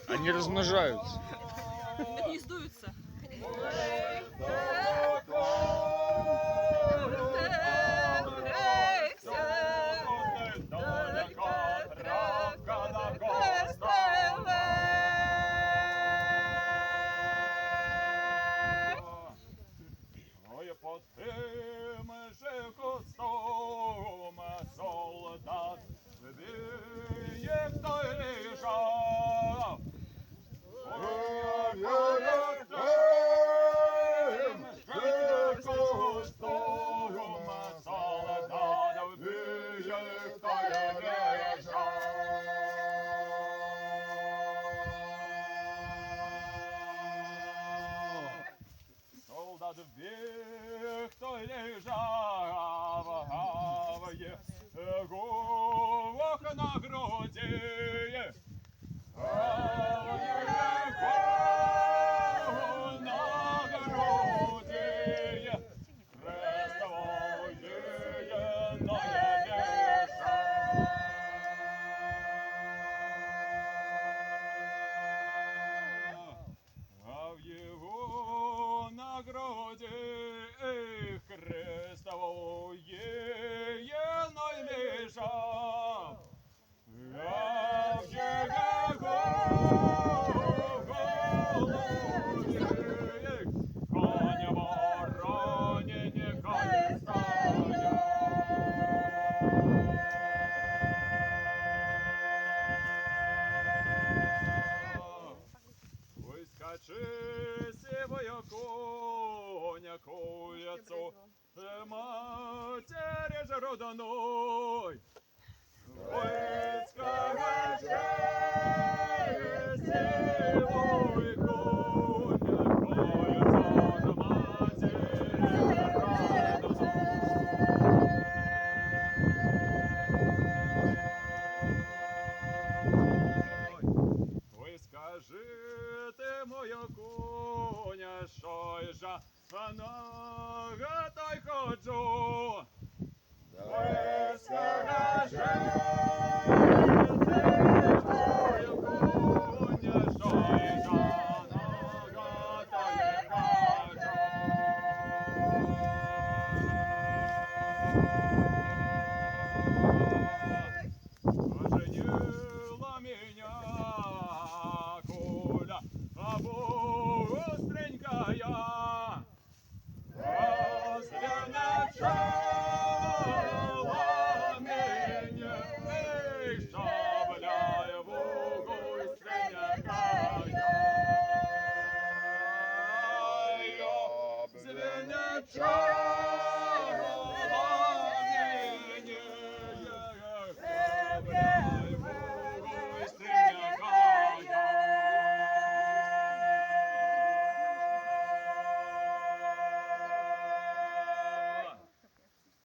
Они размножаются. Гнездуются. Под тим же кустом солдат вбіє, хто лежав. Перед тим же кустом солдат вбіє, хто лежав. Солдат вбіг, хто лежав, гаває гувок на груді. Гаває гувок на груді, хрестової наєвіша. А в його нагороді Христової найлежав. А в його голові коня воронені колісає. Ой, скачи сивою коня куяцу, матери же роданой. Ой, скачи сивою коня куяцу, матери роданой. Ой, скажи ти, моя коня, що й жа нога та й ходжу. Ой, скажи ти, моя коня, що й жа нога та й ходжу. Оженила меня куля быстренькая, разграничала меня, шабля быстренькая, звенячала.